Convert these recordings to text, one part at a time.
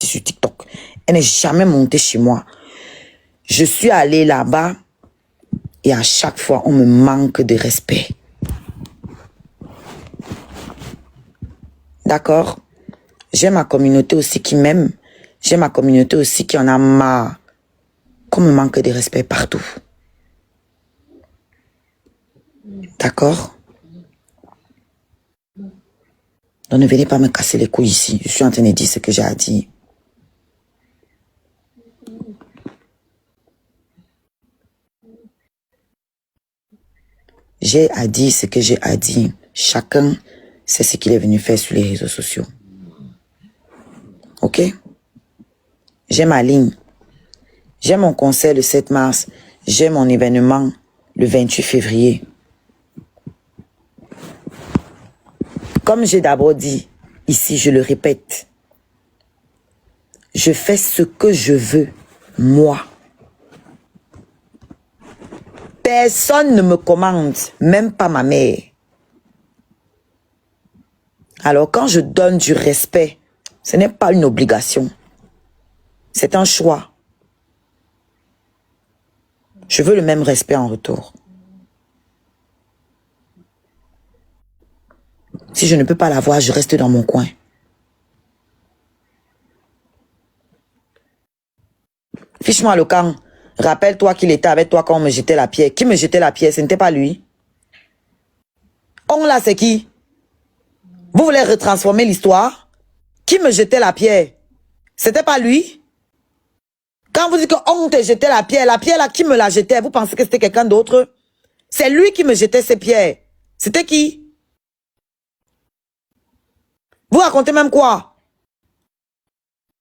partie sur TikTok. Elle n'est jamais montée chez moi. Je suis allée là-bas et à chaque fois, on me manque de respect. D'accord? J'ai ma communauté aussi qui m'aime. J'ai ma communauté aussi qui en a marre. Qu'on me manque de respect partout. D'accord? Donc ne venez pas me casser les couilles ici. Je suis en train de dire ce que j'ai à dire. J'ai à dire ce que j'ai à dire. Chacun sait ce qu'il est venu faire sur les réseaux sociaux. Ok? J'ai ma ligne. J'ai mon concert le 7 mars. J'ai mon événement le 28 février. Comme j'ai d'abord dit, ici je le répète, je fais ce que je veux, moi. Personne ne me commande, même pas ma mère. Alors quand je donne du respect, ce n'est pas une obligation. C'est un choix. Je veux le même respect en retour. Si je ne peux pas l'avoir, je reste dans mon coin. Fiche-moi le camp. Rappelle-toi qu'il était avec toi quand on me jetait la pierre. Qui me jetait la pierre? Ce n'était pas lui. On là, c'est qui? Vous voulez retransformer l'histoire? Qui me jetait la pierre? C'était pas lui? Quand vous dites qu'on te jetait la pierre là, qui me la jetait? Vous pensez que c'était quelqu'un d'autre? C'est lui qui me jetait ces pierres. C'était qui? Vous racontez même quoi?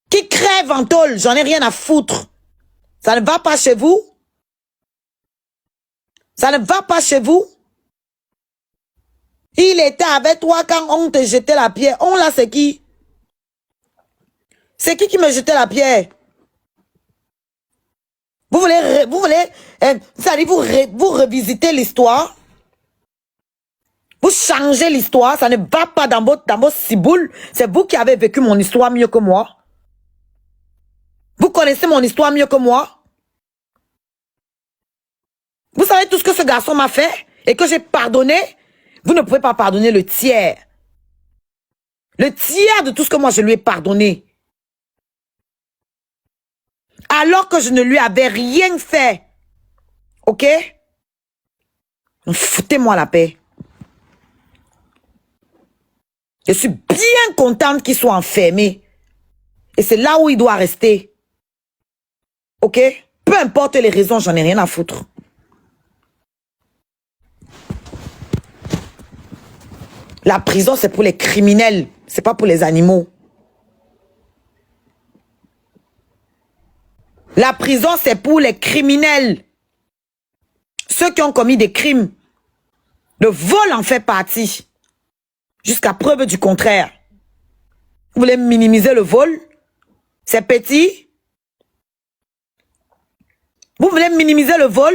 Qui crève en tôle? J'en ai rien à foutre. Ça ne va pas chez vous? Ça ne va pas chez vous? Il était avec toi quand on te jetait la pierre. On là, c'est qui? C'est qui me jetait la pierre? Vous voulez, ça dit, vous revisitez l'histoire? Vous changez l'histoire, ça ne va pas dans vos ciboules. C'est vous qui avez vécu mon histoire mieux que moi. Vous connaissez mon histoire mieux que moi. Vous savez tout ce que ce garçon m'a fait et que j'ai pardonné. Vous ne pouvez pas pardonner le tiers. Le tiers de tout ce que moi je lui ai pardonné. Alors que je ne lui avais rien fait. Ok? Foutez-moi la paix. Je suis bien contente qu'il soit enfermé. Et c'est là où il doit rester. Ok? Peu importe les raisons, j'en ai rien à foutre. La prison, c'est pour les criminels. C'est pas pour les animaux. La prison, c'est pour les criminels. Ceux qui ont commis des crimes. Le vol en fait partie. Jusqu'à preuve du contraire. Vous voulez minimiser le vol? C'est petit. Vous voulez minimiser le vol?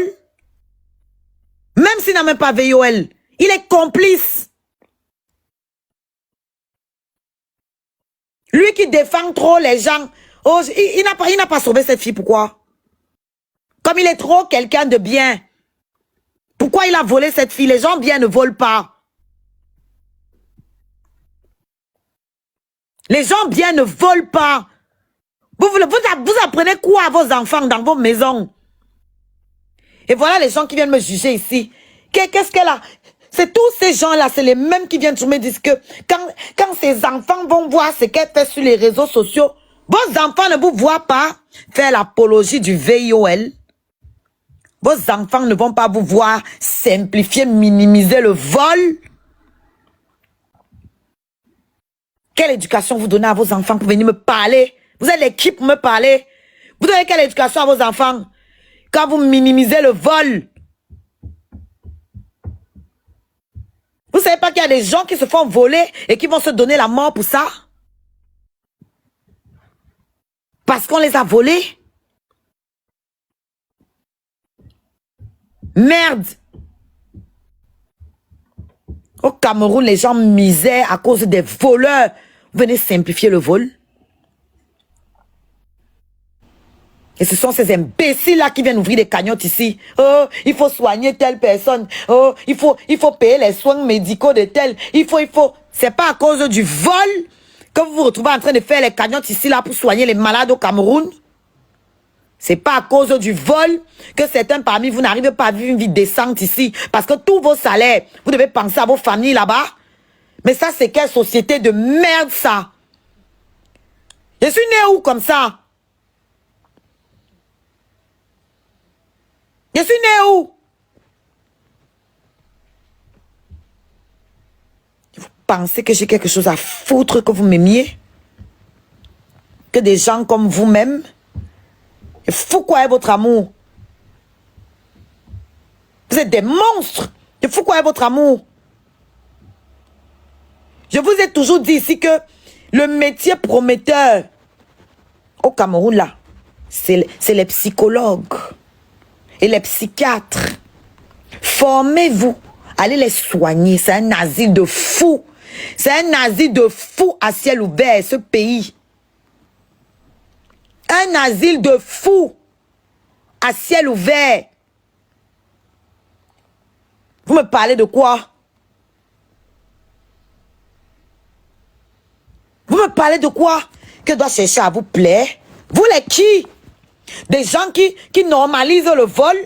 Même s'il n'a même pas VOL, il est complice. Lui qui défend trop les gens. Oh, il n'a pas sauvé cette fille, pourquoi? Comme il est trop quelqu'un de bien. Pourquoi il a volé cette fille? Les gens bien ne volent pas. Les gens bien ne volent pas. Vous apprenez quoi à vos enfants dans vos maisons? Et voilà les gens qui viennent me juger ici. Qu'est-ce qu'elle a? C'est tous ces gens-là, c'est les mêmes qui viennent sur me dire que quand ces enfants vont voir ce qu'elle fait sur les réseaux sociaux, vos enfants ne vous voient pas faire l'apologie du VIOL. Vos enfants ne vont pas vous voir simplifier, minimiser le vol. Quelle éducation vous donnez à vos enfants pour venir me parler? Vous êtes l'équipe pour me parler. Vous donnez quelle éducation à vos enfants? Quand vous minimisez le vol. Vous savez pas qu'il y a des gens qui se font voler et qui vont se donner la mort pour ça? Parce qu'on les a volés? Merde! Au Cameroun, les gens misaient à cause des voleurs. Venez simplifier le vol. Et ce sont ces imbéciles-là qui viennent ouvrir des cagnottes ici. Oh, il faut soigner telle personne. Oh, il faut payer les soins médicaux de tel. Il faut. C'est pas à cause du vol que vous vous retrouvez en train de faire les cagnottes ici, là, pour soigner les malades au Cameroun. C'est pas à cause du vol que certains parmi vous n'arrivent pas à vivre une vie décente ici. Parce que tous vos salaires, vous devez penser à vos familles là-bas. Mais ça, c'est quelle société de merde, ça? Je suis né où comme ça? Je suis né où? Vous pensez que j'ai quelque chose à foutre que vous m'aimiez? Que des gens comme vous-même? Je fous quoi est votre amour? Vous êtes des monstres. Je fous quoi est votre amour? Je vous ai toujours dit ici que le métier prometteur au Cameroun, là, c'est les psychologues et les psychiatres. Formez-vous. Allez les soigner. C'est un asile de fous. C'est un asile de fous à ciel ouvert, ce pays. Un asile de fous à ciel ouvert. Vous me parlez de quoi? Vous me parlez de quoi? Que doit chercher à vous plaire? Vous les qui? Des gens qui normalisent le vol?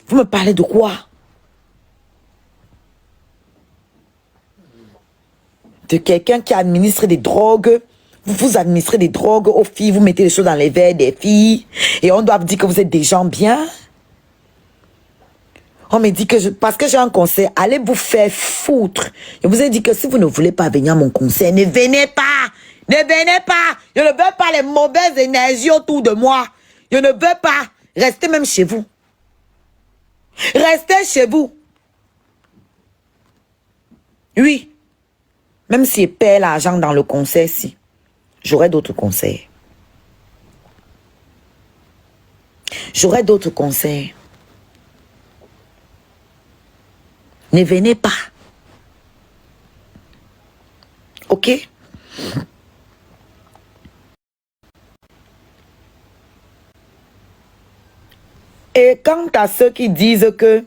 Vous me parlez de quoi? De quelqu'un qui administre des drogues. Vous administrez des drogues aux filles, vous mettez les choses dans les verres des filles. Et on doit vous dire que vous êtes des gens bien. On me dit que parce que j'ai un concert, allez vous faire foutre. Je vous ai dit que si vous ne voulez pas venir à mon concert, ne venez pas. Ne venez pas. Je ne veux pas les mauvaises énergies autour de moi. Je ne veux pas. Restez même chez vous. Restez chez vous. Oui. Même si je paie l'argent dans le concert, si. J'aurai d'autres concerts. J'aurai d'autres concerts. Ne venez pas. Ok? Et quant à ceux qui disent que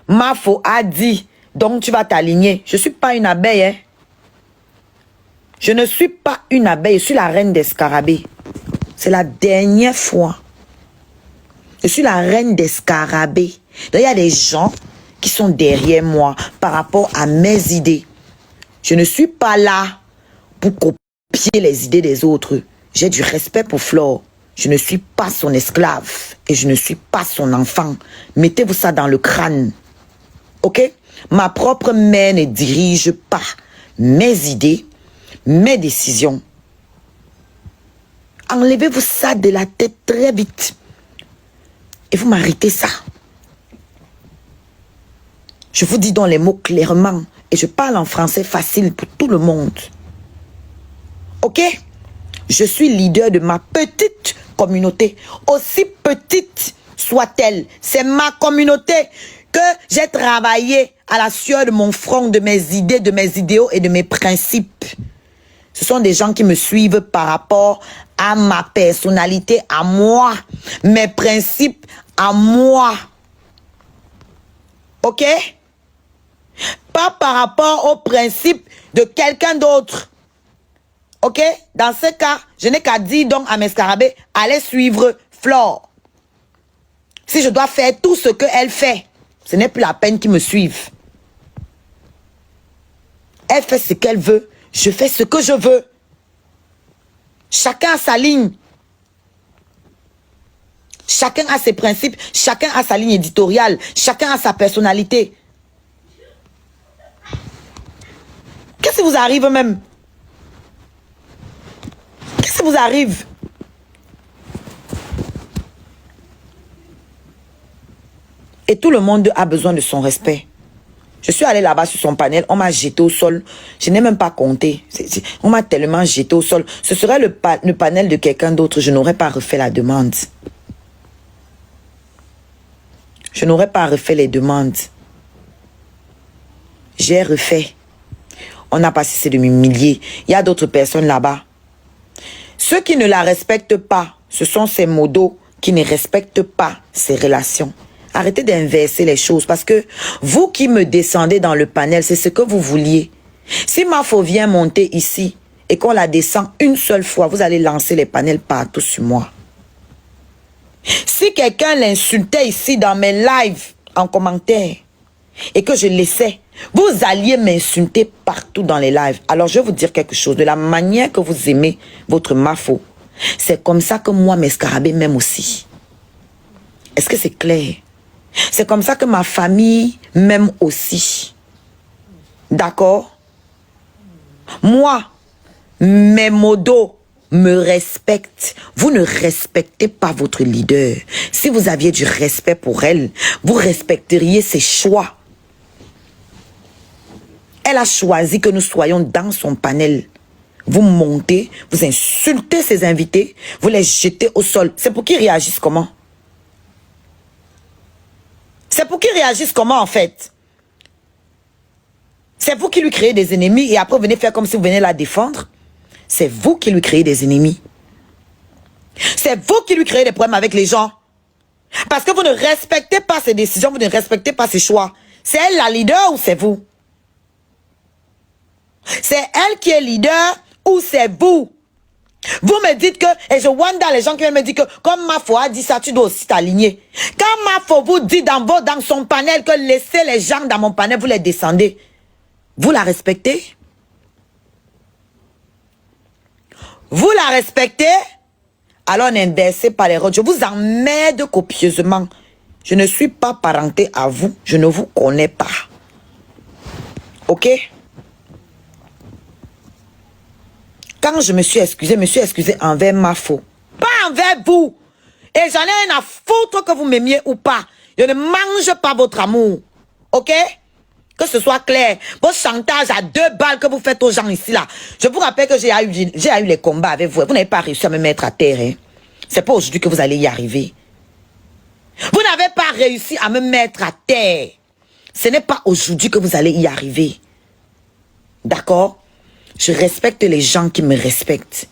Mafo a dit, donc tu vas t'aligner. Je ne suis pas une abeille, hein? Je ne suis pas une abeille, je suis la reine des scarabées. C'est la dernière fois. Je suis la reine des scarabées. Il y a des gens qui sont derrière moi par rapport à mes idées. Je ne suis pas là pour copier les idées des autres. J'ai du respect pour Flore. Je ne suis pas son esclave et je ne suis pas son enfant. Mettez-vous ça dans le crâne. Ok? Ma propre mère ne dirige pas mes idées, mes décisions. Enlevez-vous ça de la tête très vite. Et vous m'arrêtez ça. Je vous dis dans les mots clairement. Et je parle en français facile pour tout le monde. Ok? Je suis leader de ma petite communauté. Aussi petite soit-elle. C'est ma communauté que j'ai travaillé à la sueur de mon front, de mes idées, de mes idéaux et de mes principes. Ce sont des gens qui me suivent par rapport à ma personnalité, à moi, mes principes, à moi. Ok? Pas par rapport aux principes de quelqu'un d'autre. Ok? Dans ce cas, je n'ai qu'à dire donc à mes scarabées, allez suivre Flore. Si je dois faire tout ce qu'elle fait, ce n'est plus la peine qu'ils me suivent. Elle fait ce qu'elle veut, je fais ce que je veux. Chacun a sa ligne. Chacun a ses principes, chacun a sa ligne éditoriale, chacun a sa personnalité. Qu'est-ce qui vous arrive même? Qu'est-ce qui vous arrive? Et tout le monde a besoin de son respect. Je suis allée là-bas sur son panel, on m'a jeté au sol. Je n'ai même pas compté. On m'a tellement jeté au sol. Ce serait le panel de quelqu'un d'autre, je n'aurais pas refait la demande. Je n'aurais pas refait les demandes. J'ai refait. On n'a pas cessé de m'humilier. Il y a d'autres personnes là-bas. Ceux qui ne la respectent pas, ce sont ces modos qui ne respectent pas ces relations. Arrêtez d'inverser les choses parce que vous qui me descendez dans le panel, c'est ce que vous vouliez. Si Mafo vient monter ici et qu'on la descend une seule fois, vous allez lancer les panels partout sur moi. Si quelqu'un l'insultait ici dans mes lives en commentaire et que je laissais, vous alliez m'insulter partout dans les lives. Alors je vais vous dire quelque chose. De la manière que vous aimez votre Mafo, c'est comme ça que moi, mes scarabées m'aiment aussi. Est-ce que c'est clair? C'est comme ça que ma famille m'aime aussi. D'accord? Moi, mes modos me respectent. Vous ne respectez pas votre leader. Si vous aviez du respect pour elle, vous respecteriez ses choix. Elle a choisi que nous soyons dans son panel. Vous montez, vous insultez ses invités, vous les jetez au sol. C'est pour qu'ils réagissent comment? C'est pour qu'ils réagissent comment en fait? C'est vous qui lui créez des ennemis et après vous venez faire comme si vous venez la défendre? C'est vous qui lui créez des ennemis. C'est vous qui lui créez des problèmes avec les gens. Parce que vous ne respectez pas ses décisions, vous ne respectez pas ses choix. C'est elle la leader ou c'est vous? C'est elle qui est leader ou c'est vous? Vous me dites que, et je wonder les gens qui viennent me dire que, comme Mafo a dit ça, tu dois aussi t'aligner. Quand Mafo vous dit dans son panel que laissez les gens dans mon panel, vous les descendez. Vous la respectez? Vous la respectez? Alors n'inversez pas les rôles. Je vous emmerde copieusement. Je ne suis pas parenté à vous. Je ne vous connais pas. Ok? Quand je me suis excusé envers Mafo. Pas envers vous. Et j'en ai rien à foutre que vous m'aimiez ou pas. Je ne mange pas votre amour. Ok? Que ce soit clair. Vos chantages à 2 balles que vous faites aux gens ici là. Je vous rappelle que j'ai eu les combats avec vous. Vous n'avez pas réussi à me mettre à terre. Hein? C'est pas aujourd'hui que vous allez y arriver. Vous n'avez pas réussi à me mettre à terre. Ce n'est pas aujourd'hui que vous allez y arriver. D'accord? Je respecte les gens qui me respectent.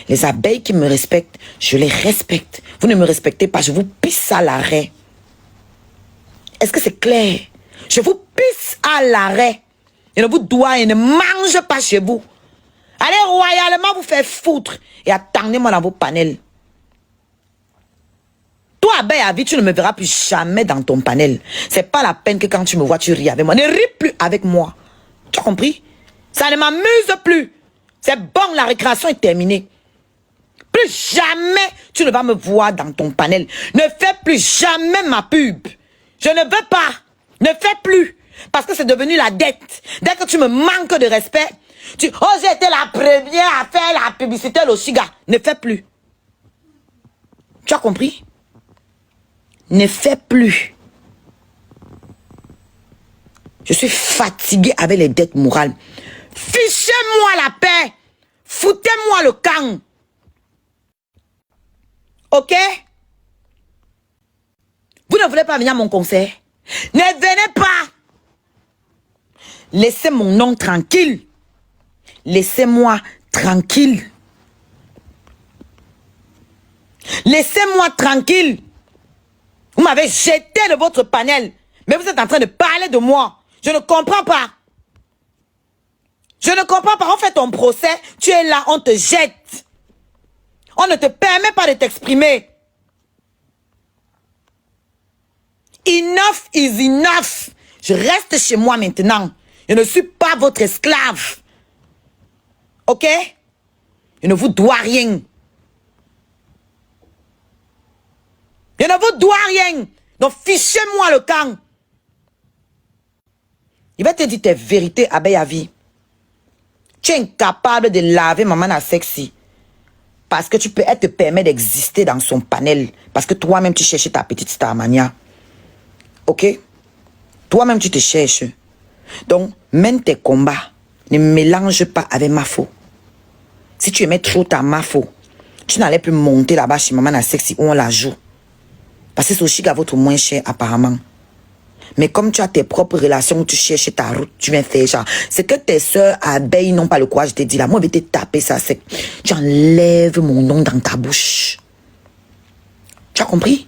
Les abeilles qui me respectent, je les respecte. Vous ne me respectez pas, je vous pisse à l'arrêt. Est-ce que c'est clair? Je vous pisse à l'arrêt. Je ne vous dois et ne mange pas chez vous. Allez royalement vous faire foutre et attendez-moi dans vos panels. Toi, abeille à vie, tu ne me verras plus jamais dans ton panel. C'est pas la peine que quand tu me vois, tu ris avec moi. Ne ris plus avec moi. Tu as compris? Ça ne m'amuse plus. C'est bon, la récréation est terminée. Plus jamais tu ne vas me voir dans ton panel. Ne fais plus jamais ma pub. Je ne veux pas. Ne fais plus. Parce que c'est devenu la dette. Dès que tu me manques de respect, oh, j'ai été la première à faire la publicité Loshiga. Ne fais plus. Tu as compris? Ne fais plus. Je suis fatigué avec les dettes morales. Fichez-moi la paix. Foutez-moi le camp. Ok? Vous ne voulez pas venir à mon concert? Ne venez pas. Laissez mon nom tranquille. Laissez-moi tranquille. Laissez-moi tranquille. Vous m'avez jeté de votre panel. Mais vous êtes en train de parler de moi. Je ne comprends pas. Je ne comprends pas. On fait ton procès. Tu es là, on te jette. On ne te permet pas de t'exprimer. Enough is enough. Je reste chez moi maintenant. Je ne suis pas votre esclave. Ok? Je ne vous dois rien. Je ne vous dois rien. Donc fichez-moi le camp. Il va te dire tes vérités, abeille à vie. Tu es incapable de laver maman à sexy. Parce que elle te permet d'exister dans son panel. Parce que toi-même tu cherches ta petite Starmania. Ok? Toi-même tu te cherches. Donc, mène tes combats. Ne mélange pas avec Mafo. Si tu aimais trop ta Mafo, tu n'allais plus monter là-bas chez maman à sexy où on la joue. Parce que c'est aussi qu'à votre moins cher apparemment. Mais comme tu as tes propres relations, tu cherches ta route, tu viens faire genre. C'est que tes sœurs abeilles n'ont pas le courage de te dire là. Moi, je vais te taper ça. C'est tu enlèves mon nom dans ta bouche. Tu as compris?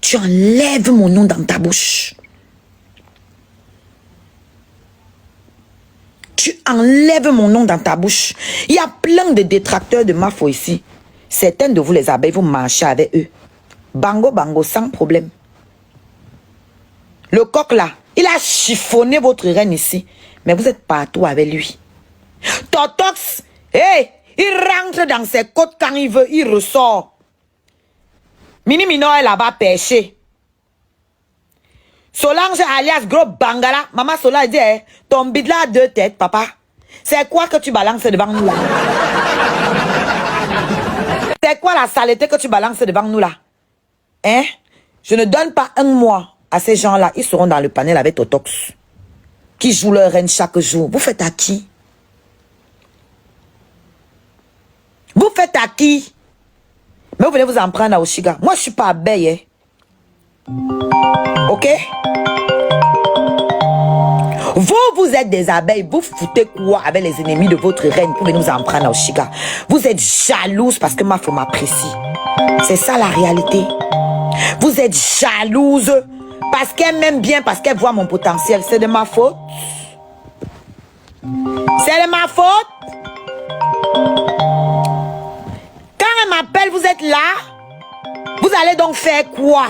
Tu enlèves mon nom dans ta bouche. Tu enlèves mon nom dans ta bouche. Il y a plein de détracteurs de Mafo ici. Certaines de vous, les abeilles, vous marchez avec eux. Bango, bango, sans problème. Le coq là, il a chiffonné votre reine ici. Mais vous êtes partout avec lui. Totox, hey, il rentre dans ses côtes quand il veut, il ressort. Mini Mino est là-bas pêché. Solange alias Gros Bangala. Maman Solange dit, hey, ton bidla a deux têtes, papa. C'est quoi que tu balances devant nous là? C'est quoi la saleté que tu balances devant nous là? Hein? Je ne donne pas un mois à ces gens-là. Ils seront dans le panel avec Totox. Qui jouent leur reine chaque jour. Vous faites à qui? Vous faites à qui? Mais vous voulez vous en prendre à Oshiga. Moi, je ne suis pas abeille. Hein? Ok? Vous êtes des abeilles. Vous foutez quoi avec les ennemis de votre reine pour venir vous en prendre à Oshiga? Vous êtes jalouse parce que ma femme m'apprécie. C'est ça la réalité. Vous êtes jalouse parce qu'elle m'aime bien, parce qu'elle voit mon potentiel. C'est de ma faute. C'est de ma faute. Quand elle m'appelle, vous êtes là. Vous allez donc faire quoi?